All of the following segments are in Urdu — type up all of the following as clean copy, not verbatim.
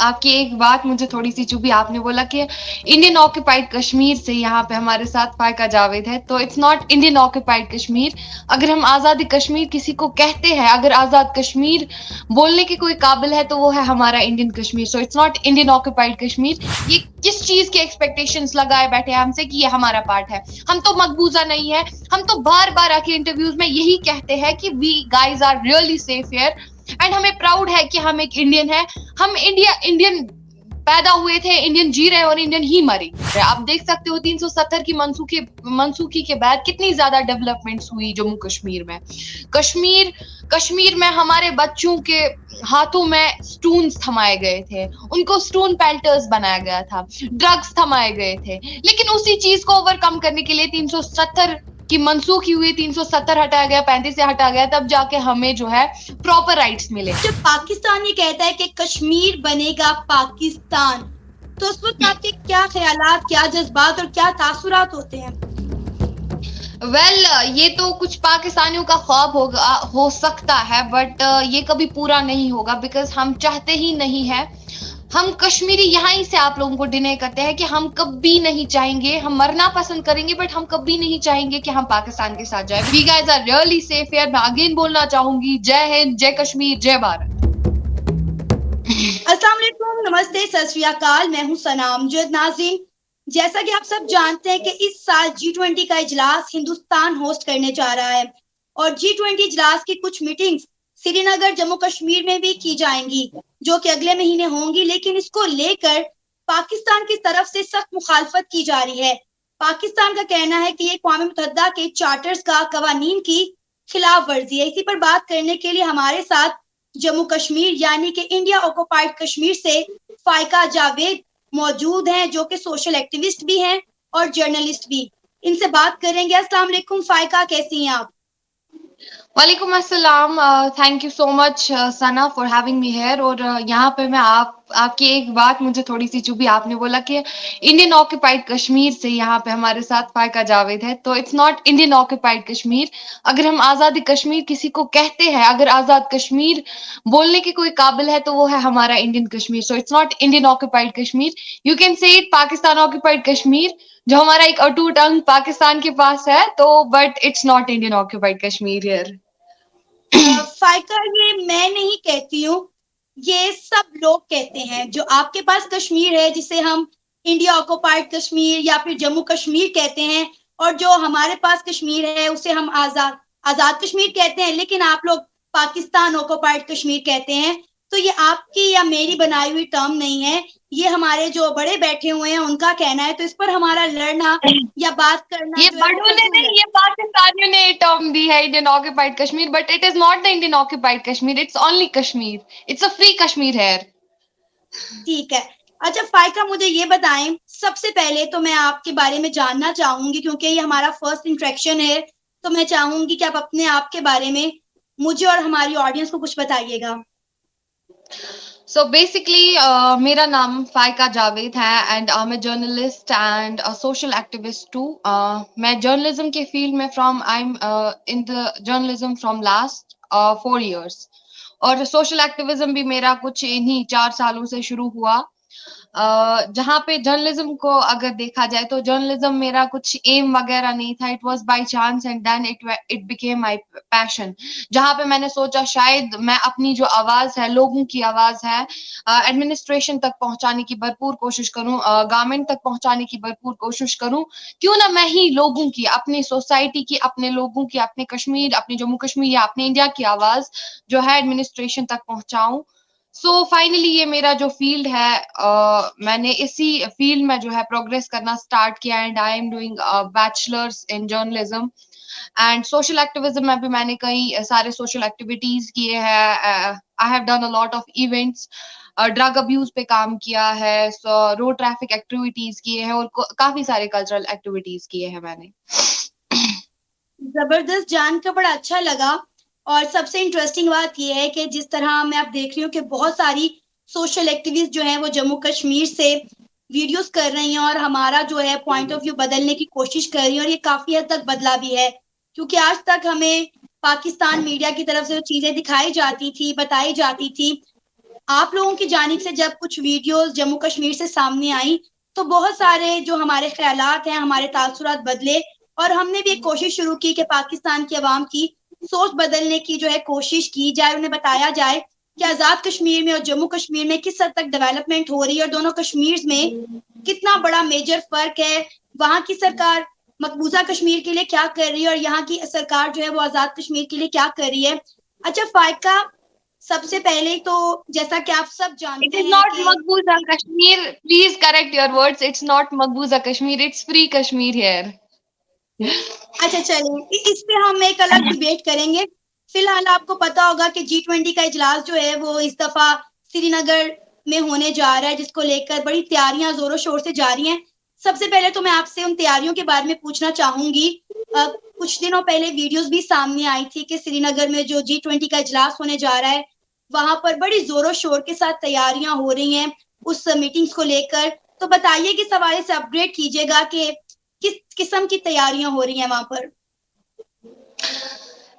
آپ کی ایک بات مجھے تھوڑی سی چبھی. آپ نے بولا کہ انڈین آکوپائڈ کشمیر سے یہاں پہ ہمارے ساتھ فائقہ جاوید ہے. تو it's not Indian occupied Kashmir. اگر ہم آزادی کشمیر کسی کو کہتے ہیں, اگر آزاد کشمیر بولنے کے کوئی قابل ہے, تو وہ ہے ہمارا Indian Kashmir. So it's not Indian occupied Kashmir. یہ کس چیز کے ایکسپیکٹیشنز لگائے بیٹھے ہیں ہم سے کہ یہ ہمارا پارٹ ہے؟ ہم تو مقبوضہ نہیں ہے. ہم تو بار بار آ کے انٹرویوز میں یہی کہتے ہیں کہ we guys are really safe here and ہمیں پراؤڈ ہے کہ ہم ایک انڈین ہے. ہم انڈین پیدا ہوئے تھے, انڈین جی رہے ہیں اور انڈین ہی مریں گے. آپ دیکھ سکتے ہو 370 کی منسوخی کے بعد کتنی زیادہ ڈیولپمنٹس ہوئی جموں کشمیر میں. کشمیر میں ہمارے بچوں کے ہاتھوں میں سٹونز تھمائے گئے تھے, ان کو سٹون پیلٹرز بنایا گیا تھا, ڈرگز تھمائے گئے تھے. لیکن اسی چیز کو اوور کم کرنے کے لیے 370 کی منسوخی ہوئی, 370 ہٹایا گیا, 35 سے ہٹا گیا, تب جا کے ہمیں جو ہے پراپر رائٹس ملے. جب پاکستان یہ کہتا ہے کہ کشمیر بنے گا پاکستان, تو اس وقت آپ کے کیا خیالات, کیا جذبات اور کیا تاثرات ہوتے ہیں؟ یہ تو کچھ پاکستانیوں کا خواب ہو سکتا ہے, بٹ یہ کبھی پورا نہیں ہوگا, بیکاز ہم چاہتے ہی نہیں ہے. ہم کشمیری یہاں ہی سے آپ لوگوں کو ڈینے کرتے ہیں کہ ہم کبھی نہیں چاہیں گے, ہم مرنا پسند کریں گے بٹ ہم کبھی نہیں چاہیں گے کہ ہم پاکستان کے ساتھ جائیں. We guys are really safe here. میں اگین بولنا چاہوں گی, جے ہند, جے کشمیر, جے بھارت. السلام علیکم, نمستے, ست شری اکال. میں ہوں ثنا امجد. ناظرین, جیسا کہ آپ سب جانتے ہیں کہ اس سال G20 کا اجلاس ہندوستان ہوسٹ کرنے جا رہا ہے, اور G20 اجلاس کی کچھ میٹنگز سری نگر, جموں کشمیر میں بھی کی جائیں گی, جو کہ اگلے مہینے ہوں گی. لیکن اس کو لے کر پاکستان کی طرف سے سخت مخالفت کی جا رہی ہے. پاکستان کا کہنا ہے کہ یہ اقوام متحدہ کے چارٹرز کا قوانین کی خلاف ورزی ہے. اسی پر بات کرنے کے لیے ہمارے ساتھ جموں کشمیر یعنی کہ انڈیا آکوپائڈ کشمیر سے فائقہ جاوید موجود ہیں, جو کہ سوشل ایکٹیوسٹ بھی ہیں اور جرنلسٹ بھی. ان سے بات کریں گے. السلام علیکم فائقہ, کیسی ہیں آپ؟ وعلیکم السلام. Thank you so much Sana for having me here. اور یہاں پہ میں آپ کی ایک بات مجھے تھوڑی سی چبھی. آپ نے بولا کہ انڈین آکوپائڈ کشمیر سے یہاں پہ ہمارے ساتھ فائقہ جاوید ہے. تو it's not Indian occupied Kashmir. اگر ہم آزادی کشمیر کسی کو کہتے ہیں, اگر آزاد کشمیر بولنے کے کوئی قابل ہے, تو وہ ہے ہمارا Indian Kashmir. So it's not Indian occupied Kashmir. You can say it Pakistan occupied Kashmir, جو ہمارا ایک اٹوٹ انگ پاکستان کے پاس ہے. تو but it's not Indian occupied Kashmir here. Faiqa, یہ میں نہیں کہتی ہوں, یہ سب لوگ کہتے ہیں. جو آپ کے پاس کشمیر ہے, جسے ہم انڈیا آکوپائڈ کشمیر یا پھر جموں کشمیر کہتے ہیں, اور جو ہمارے پاس کشمیر ہے اسے ہم آزاد کشمیر کہتے ہیں. لیکن آپ لوگ پاکستان آکوپائڈ کشمیر کہتے ہیں. تو یہ آپ کی یا میری بنائی ہوئی ٹرم نہیں ہے, یہ ہمارے جو بڑے بیٹھے ہوئے ہیں ان کا کہنا ہے. تو اس پر ہمارا لڑنا یا بات کرنا یہ جو ہے وہ بڑوں نے فضول نہیں, ہے. یہ پاکستانیوں نے ٹرم دی ہے Indian occupied Kashmir, but it is not the Indian occupied Kashmir. It's only Kashmir. It's a free Kashmir here. ٹھیک ہے. اچھا فائقہ, مجھے یہ بتائیں, سب سے پہلے تو میں آپ کے بارے میں جاننا چاہوں گی, کیونکہ یہ ہمارا فرسٹ انٹریکشن ہے, تو میں چاہوں گی کہ آپ اپنے آپ کے بارے میں مجھے اور ہماری آڈینس کو کچھ بتائیے گا. سو بیسکلی میرا نام فائقہ جاوید ہے, and I am a journalist and social activist too. میں جرنلزم کے فیلڈ میں I am in the journalism from last 4 years. اور سوشل ایکٹیویزم بھی میرا کچھ انہی 4 سالوں سے شروع ہوا. جہاں پہ جرنلزم کو اگر دیکھا جائے تو جرنلزم میرا کچھ ایم وغیرہ نہیں تھا. It was by chance and then it became my passion. جہاں پہ میں نے سوچا شاید میں اپنی جو آواز ہے, لوگوں کی آواز ہے, ایڈمنسٹریشن تک پہنچانے کی بھرپور کوشش کروں, گورنمنٹ تک پہنچانے کی بھرپور کوشش کروں. کیوں نہ میں ہی لوگوں کی, اپنی سوسائٹی کی, اپنے لوگوں کی, اپنے کشمیر, اپنے جموں کشمیر یا اپنے انڈیا کی آواز جو ہے ایڈمنسٹریشن تک پہنچاؤں. سو فائنلی یہ میرا جو فیلڈ ہے, میں نے اسی فیلڈ میں جو ہے پروگریس کرنا اسٹارٹ کیا. And I am doing bachelors in journalism and social activism میں بھی میں نے کئی سارے سوشل ایکٹیویٹیز کیے ہیں. I have done a lot of events, drug abuse پہ کام کیا ہے, روڈ ٹریفک ایکٹیویٹیز کیے ہیں, اور کافی سارے کلچرل ایکٹیویٹیز کیے ہیں میں نے. زبردست, جان کر بڑا اچھا لگا. اور سب سے انٹرسٹنگ بات یہ ہے کہ جس طرح میں اب دیکھ رہی ہوں کہ بہت ساری سوشل ایکٹیوسٹ جو ہیں وہ جموں کشمیر سے ویڈیوز کر رہی ہیں, اور ہمارا جو ہے پوائنٹ آف ویو بدلنے کی کوشش کر رہی ہیں, اور یہ کافی حد تک بدلا بھی ہے. کیونکہ آج تک ہمیں پاکستان میڈیا کی طرف سے جو چیزیں دکھائی جاتی تھی, بتائی جاتی تھی, آپ لوگوں کی جانب سے جب کچھ ویڈیوز جموں کشمیر سے سامنے آئی تو بہت سارے جو ہمارے خیالات ہیں، ہمارے تاثرات بدلے، اور ہم نے بھی ایک کوشش شروع کی کہ پاکستان کی عوام کی سوچ بدلنے کی جو ہے کوشش کی جائے، انہیں بتایا جائے کہ آزاد کشمیر میں اور جموں کشمیر میں کس حد تک ڈیولپمنٹ ہو رہی ہے اور دونوں کشمیر میں کتنا بڑا میجر فرق ہے، وہاں کی سرکار مقبوضہ کشمیر کے لیے کیا کر رہی ہے اور یہاں کی سرکار جو ہے وہ آزاد کشمیر کے لیے کیا کر رہی ہے۔ اچھا فائقہ، سب سے پہلے تو جیسا کہ آپ سب It جانتے is ہیں not کہ Maqbooza Kashmir. Please correct your words. It's not Maqbooza Kashmir. It's free Kashmir here. اچھا چلیے اس پہ ہم ایک الگ ڈیبیٹ کریں گے۔ فی الحال آپ کو پتا ہوگا کہ G20 کا اجلاس جو ہے وہ اس دفعہ سری نگر میں ہونے جا رہا ہے، جس کو لے کر بڑی تیاریاں زور و شور سے جاری ہیں۔ سب سے پہلے تو میں آپ سے ان تیاریوں کے بارے میں پوچھنا چاہوں گی۔ کچھ دنوں پہلے ویڈیوز بھی سامنے آئی تھی کہ سری نگر میں جو G20 کا اجلاس ہونے جا رہا ہے وہاں پر بڑی زور و شور کے ساتھ تیاریاں ہو رہی ہیں اس میٹنگز کو لے کر۔ تو بتائیے کہ اس حوالے سے اپ ڈیٹ کیجیے گا کہ کس قسم کی تیاریاں ہو رہی ہیں وہاں پر۔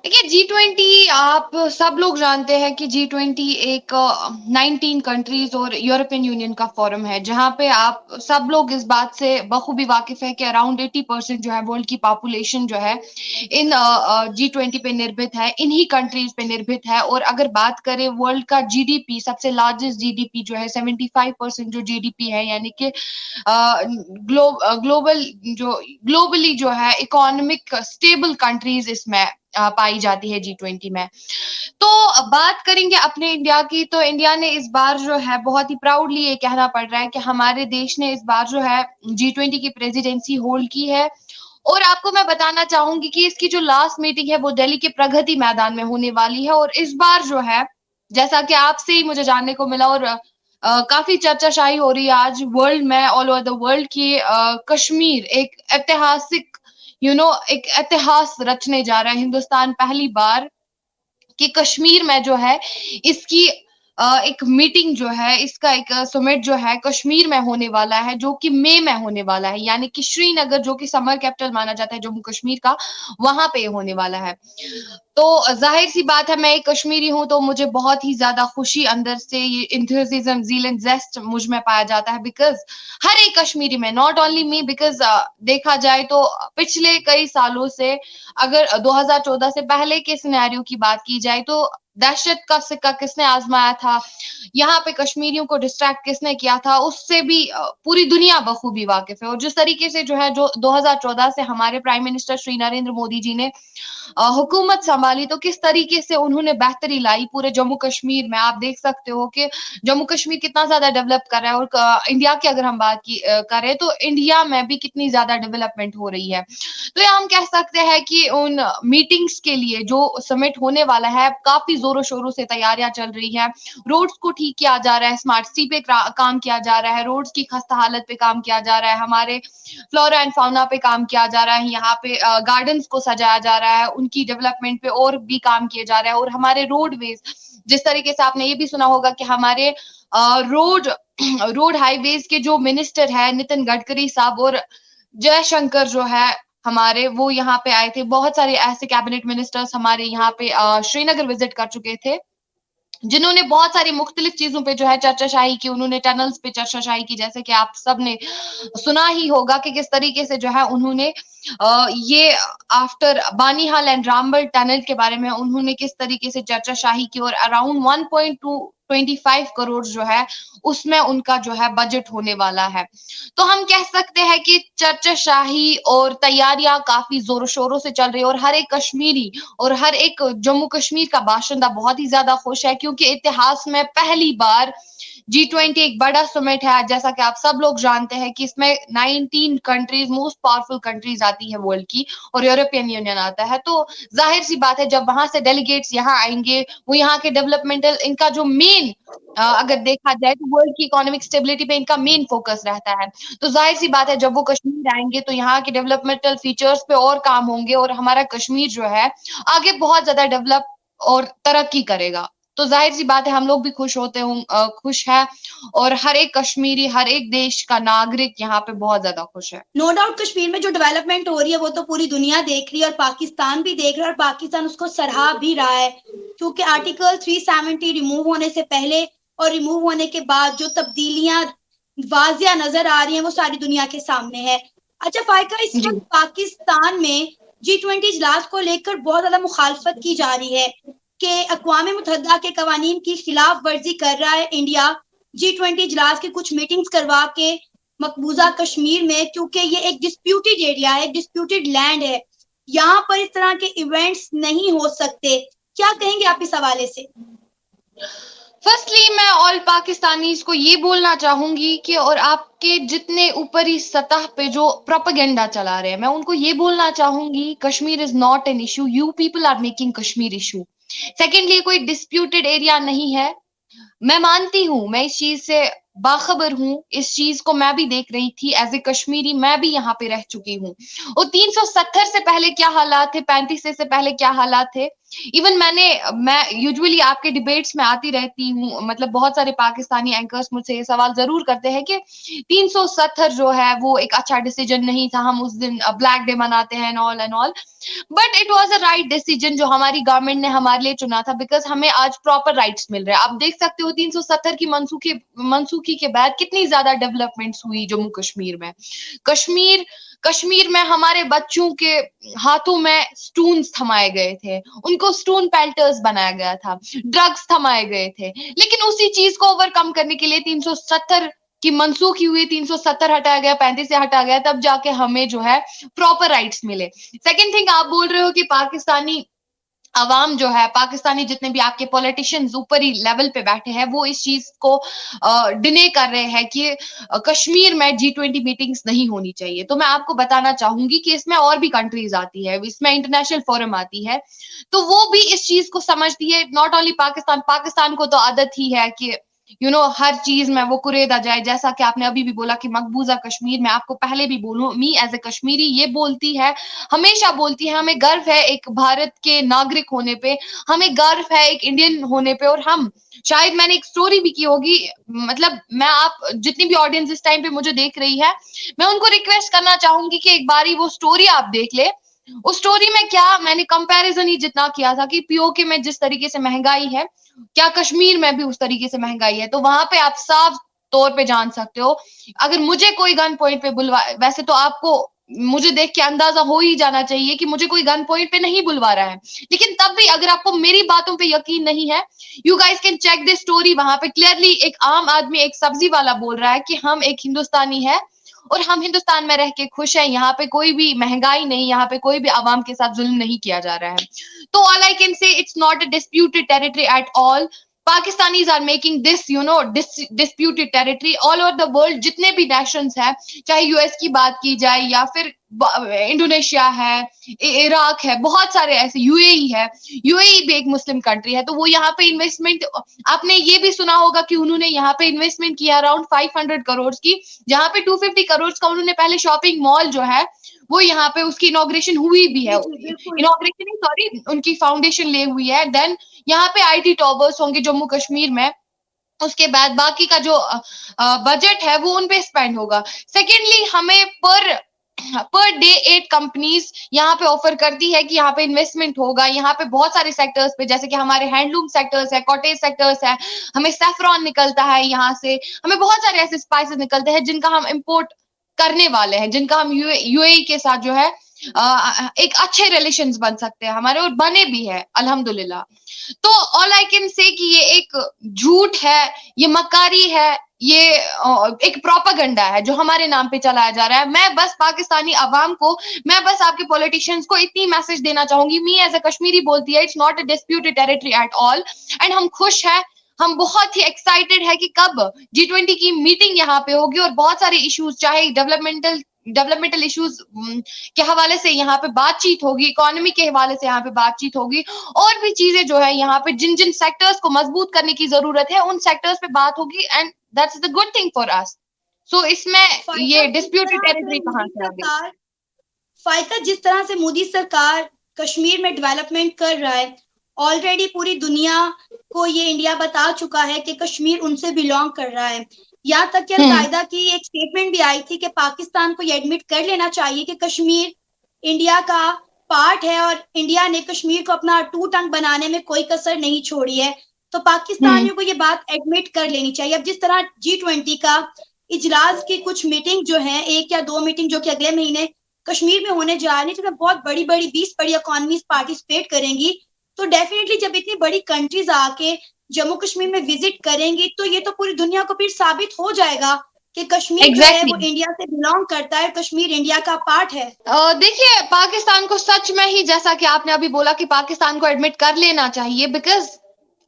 دیکھیے G20 آپ سب لوگ جانتے ہیں کہ G20 ایک 19 کنٹریز اور یورپین یونین کا فورم ہے، جہاں پہ آپ سب لوگ اس بات سے بخوبی واقف ہے کہ اراؤنڈ 80% جو ہے ورلڈ کی پاپولیشن جو ہے ان G20 پہ نربھت ہے، انہی کنٹریز پہ نربھت ہے۔ اور اگر بات کریں ورلڈ کا GDP، سب سے لارجسٹ GDP جو ہے 75% جو GDP ہے، یعنی کہ گلوبلی جو ہے اکانومک اسٹیبل کنٹریز اس میں پائی جاتی ہے G20 میں۔ تو بات کریں گے اپنے انڈیا کی، تو انڈیا نے اس بار جو ہے بہت ہی پراؤڈلی یہ کہنا پڑ رہا ہے کہ ہمارے دیش نے اس بار جو ہے G20 کی پریزیڈنسی ہولڈ کی ہے۔ اور آپ کو میں بتانا چاہوں گی کہ اس کی جو لاسٹ میٹنگ ہے وہ دہلی کے پرگتی میدان میں ہونے والی ہے۔ اور اس بار جو ہے جیسا کہ آپ سے ہی مجھے جاننے کو ملا اور کافی چرچا شاہی ہو رہی ہے آج ورلڈ میں، آل اوور دا ورلڈ کی کشمیر ایک ایتہاسک ایک اتہاس رچنے جا رہا ہے ہندوستان پہلی بار کہ کشمیر میں جو ہے اس کی ایک میٹنگ جو ہے، اس کا ایک سمٹ جو ہے کشمیر میں ہونے والا ہے، جو کہ مئی میں ہونے والا ہے، یعنی کہ شری نگر جو کہ سمر کیپٹل مانا جاتا ہے جموں کشمیر کا، وہاں پہ ہونے والا ہے۔ تو ظاہر سی بات ہے میں ایک کشمیری ہوں تو مجھے بہت ہی زیادہ خوشی اندر سے، یہ انتھوزیزم، زیل اینڈ زیسٹ مجھ میں پایا جاتا ہے، بیکاز ہر ایک کشمیری میں، ناٹ اونلی می، بیکاز دیکھا جائے تو پچھلے کئی سالوں سے، اگر 2014 سے پہلے کے سینیریو کی بات کی جائے تو دہشت کا سکہ کس نے آزمایا تھا، یہاں پہ کشمیریوں کو ڈسٹریکٹ کس نے کیا تھا، اس سے بھی پوری دنیا بخوبی واقف ہے۔ اور جس طریقے سے جو ہے 2014 سے ہمارے پرائم منسٹر شری نریندر مودی جی نے حکومت سنبھالی تو کس طریقے سے انہوں نے بہتری لائی پورے جموں کشمیر میں۔ آپ دیکھ سکتے ہو کہ جموں کشمیر کتنا زیادہ ڈیولپ کر رہا ہے، اور انڈیا کی اگر ہم بات کریں تو انڈیا میں بھی کتنی زیادہ ڈیولپمنٹ ہو رہی ہے۔ تو یہ ہم کہہ سکتے ہیں کہ ان میٹنگز کے لیے جو سمٹ ہونے والا ہے کافی زور و شوروں سے تیاریاں چل رہی ہیں، روڈز کو ٹھیک کیا جا رہا ہے، اسمارٹ سٹی پہ کام کیا جا رہا ہے، روڈز کی خستہ حالت پہ کام کیا جا رہا ہے، ہمارے فلورا اینڈ فاؤنا پہ کام کیا جا رہا ہے، یہاں پہ گارڈنز کو سجایا جا رہا ہے، ان کی ڈیولپمنٹ پہ اور بھی کام کیے جا رہا ہے۔ اور ہمارے روڈ ویز، جس طریقے سے آپ نے یہ بھی سنا ہوگا کہ ہمارے روڈ ہائی ویز کے جو منسٹر ہے نتن گڈکری صاحب اور جے شنکر جو ہے ہمارے، وہ یہاں پہ آئے تھے۔ بہت سارے ایسے کیبنٹ منسٹرز ہمارے یہاں پہ شری نگر وزٹ کر چکے تھے، جنہوں نے بہت ساری مختلف چیزوں پہ جو ہے چرچا شاہی کی، انہوں نے ٹنلز پہ چرچا شاہی کی، جیسے کہ آپ سب نے سنا ہی ہوگا کہ کس طریقے سے جو ہے انہوں نے یہ آفٹر بانی ہال اینڈ رامبل ٹنل کے بارے میں انہوں نے کس طریقے سے چرچا شاہی کی، اور اراؤنڈ 1.25 کروڑ جو ہے اس میں ان کا جو ہے بجٹ ہونے والا ہے۔ تو ہم کہہ سکتے ہیں کہ چرچا شاہی اور تیاریاں کافی زور و شوروں سے چل رہی ہے، اور ہر ایک کشمیری اور ہر ایک جموں کشمیر کا باشندہ بہت ہی زیادہ خوش ہے، کیونکہ اتہاس میں پہلی بار G20 ایک بڑا سمٹ ہے، جیسا کہ آپ سب لوگ جانتے ہیں کہ اس میں 19 کنٹریز، موسٹ پاورفل کنٹریز آتی ہے ورلڈ کی، اور یورپین یونین آتا ہے۔ تو ظاہر سی بات ہے جب وہاں سے ڈیلیگیٹس یہاں آئیں گے، وہ یہاں کے ڈیولپمنٹل، ان کا جو مین اگر دیکھا جائے تو ورلڈ کی اکانومک اسٹیبلٹی پہ ان کا مین فوکس رہتا ہے۔ تو ظاہر سی بات ہے جب وہ کشمیر آئیں گے تو یہاں کے ڈیولپمنٹل فیچرز پہ اور کام ہوں گے، اور ہمارا کشمیر جو ہے آگے بہت زیادہ ڈیولپ اور ترقی کرے گا۔ تو ظاہر سی بات ہے ہم لوگ بھی خوش ہیں، اور ہر ایک کشمیری، ہر ایک دیش کا ناگرک یہاں پہ بہت زیادہ خوش ہے۔ نو ڈاؤٹ کشمیر میں جو ڈیولپمنٹ ہو رہی ہے وہ تو پوری دنیا دیکھ رہی ہے اور پاکستان بھی دیکھ رہا ہے، اور پاکستان اس کو سراہ بھی رہا ہے، کیونکہ آرٹیکل 370 ریموو ہونے سے پہلے اور ریموو ہونے کے بعد جو تبدیلیاں واضح نظر آ رہی ہیں وہ ساری دنیا کے سامنے ہے. اچھا فائقہ, اس جی وقت پاکستان میں G20 اجلاس کو لے کر بہت زیادہ مخالفت کی جا رہی ہے کہ اقوام متحدہ کے قوانین کی خلاف ورزی کر رہا ہے انڈیا G20 اجلاس کی کچھ میٹنگز کروا کے مقبوضہ کشمیر میں, کیونکہ یہ ایک ڈسپیوٹڈ ایریا ہے, ایک ڈسپیوٹڈ لینڈ ہے, یہاں پر اس طرح کے ایونٹس نہیں ہو سکتے. کیا کہیں گے آپ اس حوالے سے؟ فرسٹلی میں آل پاکستانیز کو یہ بولنا چاہوں گی کہ اور آپ کے جتنے اوپری سطح پہ جو پروپیگنڈا چلا رہے ہیں, میں ان کو یہ بولنا چاہوں گی Kashmir is not an issue, you people are making Kashmir issue. Secondly کوئی ڈسپیوٹڈ ایریا نہیں ہے, میں مانتی ہوں, میں اس چیز سے باخبر ہوں, اس چیز کو میں بھی دیکھ رہی تھی ایز اے کشمیری, میں بھی یہاں پہ رہ چکی ہوں. اور 370 سے پہلے کیا حالات تھے, 35 سے پہلے کیا حالات تھے, ایون میں یوزلی آپ کے ڈبیٹس میں آتی رہتی ہوں, مطلب بہت سارے پاکستانی اینکرز مجھ سے یہ سوال ضرور کرتے ہیں کہ 370 جو ہے وہ ایک اچھا ڈیسیجن نہیں تھا, ہم اس دن بلیک ڈے مناتے ہیں and all. But it was a right decision جو ہماری گورنمنٹ نے ہمارے لیے چنا تھا, بیکاز ہمیں آج پراپر رائٹس مل رہے ہیں. آپ دیکھ سکتے ہو 370 کی منسوخی کے بعد کتنی زیادہ ڈیولپمنٹس ہوئی جموں کشمیر میں. کشمیر میں ہمارے بچوں کے ہاتھوں میں سٹونز تھمائے گئے تھے, ان کو سٹون پیلٹرز بنایا گیا تھا, ڈرگز تھمائے گئے تھے, لیکن اسی چیز کو اوور کم کرنے کے لیے 370 کی منسوخی ہوئی, 370 ہٹایا گیا, 35 سے ہٹا گیا, تب جا کے ہمیں جو ہے پراپر رائٹس ملے. سیکنڈ تھنگ, آپ بول رہے ہو کہ پاکستانی عوام جو ہے, پاکستانی جتنے بھی آپ کے پولیٹیشینز اوپری لیول پہ بیٹھے ہیں, وہ اس چیز کو ڈینے کر رہے ہیں کہ کشمیر میں G20 میٹنگز نہیں ہونی چاہیے. تو میں آپ کو بتانا چاہوں گی کہ اس میں اور بھی کنٹریز آتی ہے, اس میں انٹرنیشنل فورم آتی ہے, تو وہ بھی اس چیز کو سمجھتی ہے. ناٹ اونلی پاکستان کو تو عادت ہی ہے کہ ہر چیز میں وہ قریدا جائے, جیسا کہ آپ نے ابھی بھی بولا کہ مقبوضہ کشمیر. میں آپ کو پہلے بھی بولوں, می ایز اے کشمیری یہ بولتی ہے, ہمیشہ بولتی ہے, ہمیں گرو ہے ایک بھارت کے ناگرک ہونے پہ, ہمیں گرو ہے ایک انڈین ہونے پہ. اور ہم شاید میں نے ایک سٹوری بھی کی ہوگی, مطلب میں آپ جتنی بھی آڈینس اس ٹائم پہ مجھے دیکھ رہی ہے, میں ان کو ریکویسٹ کرنا چاہوں گی کہ ایک باری وہ سٹوری آپ دیکھ لے. اس سٹوری میں کیا میں نے کمپیریزن ہی جتنا کیا تھا کہ POK میں جس طریقے سے مہنگائی ہے, کیا کشمیر میں بھی اس طریقے سے مہنگائی ہے, تو وہاں پہ آپ صاف طور پہ جان سکتے ہو. اگر مجھے کوئی گن پوائنٹ پہ ویسے تو آپ کو مجھے دیکھ کے اندازہ ہو ہی جانا چاہیے کہ مجھے کوئی گن پوائنٹ پہ نہیں بلوا رہا ہے, لیکن تب بھی اگر آپ کو میری باتوں پہ یقین نہیں ہے, you guys can check this story. وہاں پہ کلیئرلی ایک عام آدمی, ایک سبزی والا بول رہا ہے کہ ہم ایک ہندوستانی ہے اور ہم ہندوستان میں رہ کے خوش ہیں, یہاں پہ کوئی بھی مہنگائی نہیں, یہاں پہ کوئی بھی عوام کے ساتھ ظلم نہیں کیا جا رہا ہے. تو all I can say, it's not a disputed territory at all. Pakistanis are making this disputed territory all over the world. جتنے بھی نیشنز ہیں, چاہے US کی بات کی جائے یا پھر انڈونیشیا ہے, عراق ہے, بہت سارے ایسے, UAE ہے, UAE بھی ایک مسلم کنٹری ہے, تو وہ یہاں پہ انویسٹمنٹ, آپ نے یہ بھی سنا ہوگا کہ انہوں نے یہاں پہ انویسٹمنٹ کیا اراؤنڈ 500 کروڑ کی, جہاں پہ 250 کروڑ کا انہوں نے پہلے شاپنگ مال جو ہے وہ یہاں پہ اس کی انوگریشن ہوئی بھی ہے, جی جی بالکل. انوگریشن سوری ان کی فاؤنڈیشن لے ہوئی ہے. دین یہاں پہ IT ٹاورز ہوں گے جموں کشمیر میں, اس کے بعد باقی کا جو بجٹ ہے وہ ان پہ اسپینڈ ہوگا. سیکنڈلی, ہمیں پر ڈے 8 کمپنیز یہاں پہ آفر کرتی ہے کہ یہاں پہ انویسٹمنٹ ہوگا, یہاں پہ بہت سارے سیکٹرز پہ, جیسے کہ ہمارے ہینڈلوم سیکٹرز ہے, کاٹیج سیکٹرز ہے, ہمیں سیفران نکلتا ہے یہاں سے, ہمیں بہت سارے ایسے اسپائسز نکلتے ہیں جن کا ہم امپورٹ کرنے والے ہیں, جن کا ہم UAE کے ساتھ جو ہے ایک اچھے ریلیشنز بن سکتے ہیں ہمارے, اور بنے بھی ہے الحمدللہ. تو all I can say کہ یہ ایک جھوٹ ہے, یہ مکاری ہے, یہ ایک پروپیگنڈا ہے جو ہمارے نام پہ چلایا جا رہا ہے. میں بس پاکستانی عوام کو, میں بس آپ کے پولیٹیشینز کو اتنی میسج دینا چاہوں گی, می ایز اے کشمیری بولتی ہے, it's not a disputed territory at all, and ہم خوش ہیں, ہم بہت ہی ایکسائٹیڈ ہے کہ کب G20 کی میٹنگ یہاں پہ ہوگی, اور بہت سارے ایشوز, چاہے ڈیولپمنٹل ایشوز کے حوالے سے یہاں پہ بات چیت ہوگی, اکانومی کے حوالے سے یہاں پہ بات چیت ہوگی, اور بھی چیزیں جو ہے یہاں پہ جن سیکٹرز کو مضبوط کرنے کی ضرورت ہے ان سیکٹرز پہ بات ہوگی, and that's the good thing for us. So اس میں فائقہ یہ جس ڈسپیوٹڈ طرح سے ٹیریٹری کہاں مودی سے آ گئی؟ سرکار فائقہ جس طرح سے مودی سرکار کشمیر میں ڈیولپمنٹ کر رہا ہے, آلریڈی پوری دنیا کو یہ انڈیا بتا چکا ہے کہ کشمیر ان سے بلونگ کر رہا ہے. یہاں تک کہ القاعدہ کی ایک اسٹیٹمنٹ بھی آئی تھی کہ پاکستان کو یہ ایڈمٹ کر لینا چاہیے کہ کشمیر انڈیا کا پارٹ ہے, اور انڈیا نے کشمیر کو اپنا ٹوٹ ٹنگ بنانے میں کوئی کسر نہیں چھوڑی ہے. تو پاکستانیوں کو یہ بات ایڈمٹ کر لینی چاہیے. اب جس طرح G20 کا اجلاس کی کچھ میٹنگ جو ہیں, 1 یا 2 میٹنگ جو کہ اگلے مہینے کشمیر میں ہونے جا رہی ہیں, جس میں بہت بڑی 20 بڑی اکانومیز پارٹیسپیٹ کریں گی, تو ڈیفینیٹلی جب اتنی بڑی کنٹریز آ کے جموں کشمیر میں وزٹ کریں گی تو یہ تو پوری دنیا کو پھر ثابت ہو جائے گا کہ کشمیر جو ہے وہ انڈیا سے بلانگ کرتا ہے, کشمیر انڈیا کا پارٹ ہے. دیکھیے, پاکستان کو سچ میں ہی, جیسا کہ آپ نے ابھی بولا, کہ پاکستان کو ایڈمٹ کر لینا چاہیے, بیکاز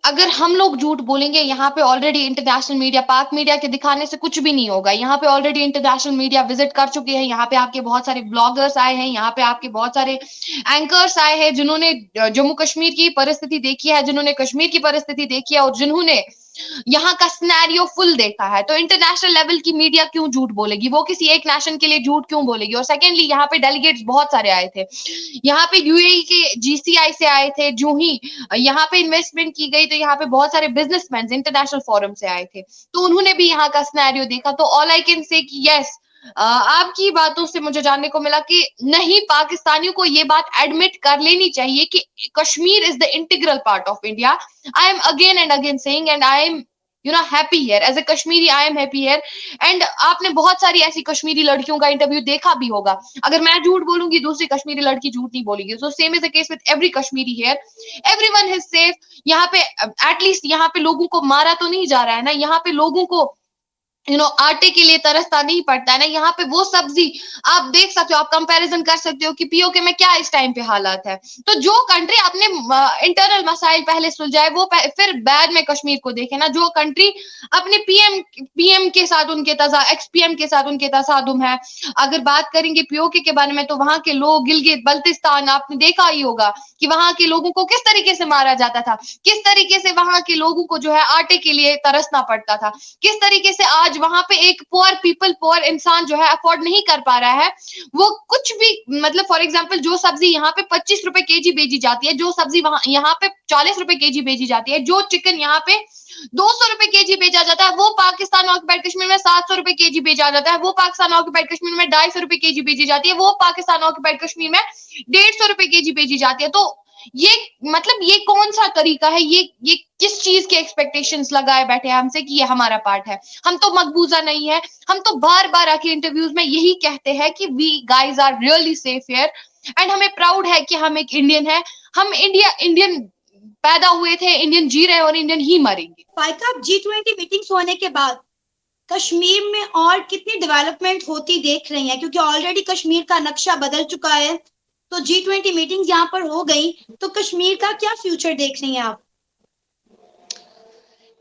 اگر ہم لوگ جھوٹ بولیں گے, یہاں پہ آلریڈی انٹرنیشنل میڈیا, پاک میڈیا کے دکھانے سے کچھ بھی نہیں ہوگا. یہاں پہ آلریڈی انٹرنیشنل میڈیا وزٹ کر چکی ہے. یہاں پہ آپ کے بہت سارے بلاگرس آئے ہیں, یہاں پہ آپ کے بہت سارے اینکرس آئے ہیں جنہوں نے جموں کشمیر کی پرستھتی دیکھی ہے, جنہوں نے کشمیر کی پرستھتی دیکھی ہے, اور جنہوں نے یہاں کا سینیریو فل دیکھا ہے. تو انٹرنیشنل لیول کی میڈیا کیوں جھوٹ بولے گی, وہ کسی ایک نیشن کے لیے جھوٹ کیوں بولے گی. اور سیکنڈلی, یہاں پہ ڈیلیگیٹس بہت سارے آئے تھے. یہاں پہ UAE کے GCI سے آئے تھے. جو ہی یہاں پہ انویسٹمنٹ کی گئی تو یہاں پہ بہت سارے بزنس مین انٹرنیشنل فورم سے آئے تھے, تو انہوں نے بھی یہاں کا سینیریو دیکھا. تو آل آئی کین سے کہ یس, آپ کی باتوں سے مجھے جاننے کو ملا کہ نہیں, پاکستانیوں کو یہ بات ایڈمٹ کر لینی چاہیے کہ Kashmir is the integral part of India. I am again and again saying, and I am happy here as a Kashmiri. I am happy here. And آپ نے بہت ساری ایسی کشمیری لڑکیوں کا انٹرویو دیکھا بھی ہوگا. اگر میں جھوٹ بولوں گی, دوسری کشمیری لڑکی جھوٹ نہیں بولے گی. So same is the case with every Kashmiri here. Everyone is safe. یہاں پہ ایٹ لیسٹ یہاں پہ لوگوں کو مارا تو نہیں جا رہا ہے نا, یہاں پہ لوگوں کو آٹے کے لیے ترستا نہیں پڑتا ہے نا. یہاں پہ وہ سبزی آپ دیکھ سکتے ہو, آپ کمپیریزن کر سکتے ہو کہ POK میں کیا اس ٹائم پہ حالات ہے. تو جو کنٹری اپنے انٹرنل مسائل پہلے سلجھائے, وہ پھر بعد میں کشمیر کو دیکھے نا. جو کنٹری اپنے PM کے ساتھ ان کے ایکس PM کے ساتھ ان کے تصادم ہے. اگر بات کریں گے POK کے بارے میں, تو وہاں کے لوگ, گلگت بلتستان, آپ نے دیکھا ہی ہوگا کہ وہاں کے لوگوں کو کس طریقے سے مارا جاتا تھا, کس طریقے سے وہاں کے لوگوں کو جو ہے آٹے کے لیے ترسنا پڑتا تھا, کس طریقے سے آج وہاں پہ ایک پور انسان جو ہے افورڈ نہیں کر پا رہا ہے. وہ کچھ بھی, مطلب فار ایگزامپل, جو سبزی یہاں پہ 25 روپے kg بیچی جاتی ہے, جو سبزی یہاں پہ 40 روپے kg بیچی جاتی ہے, جو چکن یہاں پہ 200 روپے kg بیچا جاتا ہے, وہ پاکستان آکوپائڈ کشمیر میں 700 روپے kg بیچا جاتا ہے. وہ پاکستان آکوپائڈ کشمیر میں 250 روپے kg بیچی جاتی ہے. وہ پاکستان آکوپائڈ کشمیر میں 150 روپے kg بیچی جاتی ہے. تو یہ مطلب یہ کون سا طریقہ ہے, یہ کس چیز کے ایکسپیکٹیشنز لگائے بیٹھے ہیں ہم سے کہ یہ ہمارا پارٹ ہے. ہم تو مقبوضہ نہیں ہے. ہم تو بار بار آ کے انٹرویوز میں یہی کہتے ہیں کہ we guys are really safe here, and ہمیں پراؤڈ ہے کہ ہم ایک انڈین ہے. ہم انڈین پیدا ہوئے تھے, انڈین جی رہے ہیں, اور انڈین ہی مریں گے. فائقہ, G20 میٹنگز ہونے کے بعد کشمیر میں اور کتنی ڈیولپمنٹ ہوتی دیکھ رہی ہیں, کیونکہ آلریڈی کشمیر کا نقشہ بدل چکا ہے. تو G20 میٹنگز یہاں پر ہو گئی, تو کشمیر کا کیا فیوچر دیکھ رہی ہیں آپ؟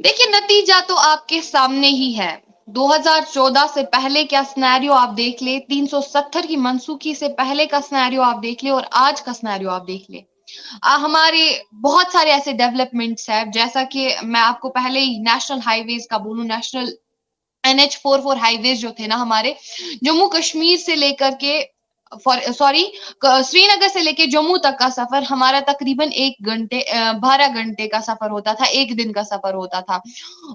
دیکھیے, نتیجہ تو آپ کے سامنے ہی ہے. 2014 سے پہلے کیا سنیریو آپ دیکھ لے, 370 کی منسوخی سے پہلے کا سنیریو آپ دیکھ لے, اور آج کا سنیریو آپ دیکھ لے. ہمارے بہت سارے ایسے ڈیولپمنٹس ہیں, جیسا کہ میں آپ کو پہلے ہی نیشنل ہائی ویز کا بولوں, نیشنل NH44 ہائی ویز جو تھے نا ہمارے, جموں کشمیر سے لے کر کے سری نگر سے لے کے جموں تک کا سفر ہمارا تقریباً 12 گھنٹے کا سفر ہوتا تھا, 1 دن کا سفر ہوتا تھا.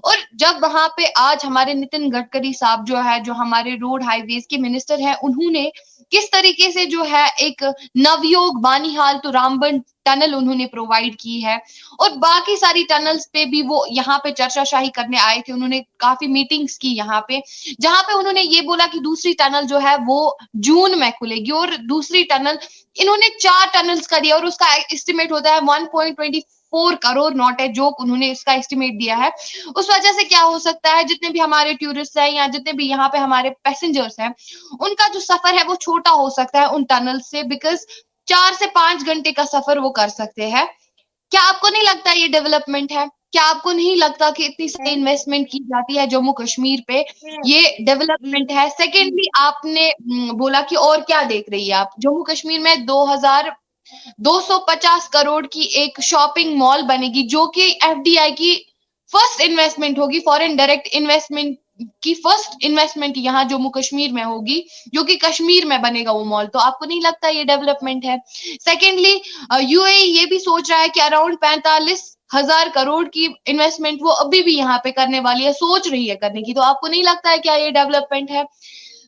اور جب وہاں پہ آج ہمارے نتن گڈکری صاحب جو ہے, جو ہمارے روڈ ہائی ویز کے منسٹر ہیں, انہوں نے کس طریقے سے جو ہے ایک نویوگ بانیہال تو رامبن ٹنل انہوں نے پرووائڈ کی ہے, اور باقی ساری ٹنلز پہ بھی وہ یہاں پہ چرچا شاہی کرنے آئے تھے. انہوں نے کافی میٹنگز کی یہاں پہ, جہاں پہ انہوں نے یہ بولا کہ دوسری ٹنل جو ہے وہ جون میں کھلے گی, اور دوسری ٹنل انہوں نے 4 ٹنلز کا دیا, اور اس کا اسٹیمیٹ ہوتا ہے 1.24 کروڑ ناٹ ہے, جو انہوں نے اس کا اسٹیمیٹ دیا ہے. اس وجہ سے کیا ہو سکتا ہے, جتنے بھی ہمارے ٹورسٹ ہیں یا جتنے بھی یہاں پہ ہمارے پیسنجرز ہیں, ان کا جو سفر ہے وہ چھوٹا ہو سکتا ہے ان ٹنل سے, بیکاز 4 سے 5 گھنٹے کا سفر وہ کر سکتے ہیں. کیا آپ کو نہیں لگتا یہ ڈیولپمنٹ ہے؟ کیا آپ کو نہیں لگتا کہ اتنی ساری انویسٹمنٹ کی جاتی ہے جموں کشمیر پہ, یہ ڈیولپمنٹ ہے؟ سیکنڈلی, آپ نے بولا کہ اور کیا دیکھ رہی ہے آپ, جموں کشمیر میں 250 کروڑ کی ایک شاپنگ مال بنے گی, جو کہ FDI کی فرسٹ انویسٹمنٹ ہوگی, فورن ڈائریکٹ انویسٹمنٹ کی فرسٹ انویسٹمنٹ یہاں جموں کشمیر میں ہوگی, جو کہ کشمیر میں بنے گا وہ مال. تو آپ کو نہیں لگتا یہ ڈیولپمنٹ ہے؟ سیکنڈلی, UAE یہ بھی سوچ رہا ہے کہ اراؤنڈ 45,000 کروڑ کی انویسٹمنٹ وہ ابھی بھی یہاں پہ کرنے والی ہے, سوچ رہی ہے کرنے کی. تو آپ کو نہیں لگتا ہے کیا یہ ڈیولپمنٹ ہے؟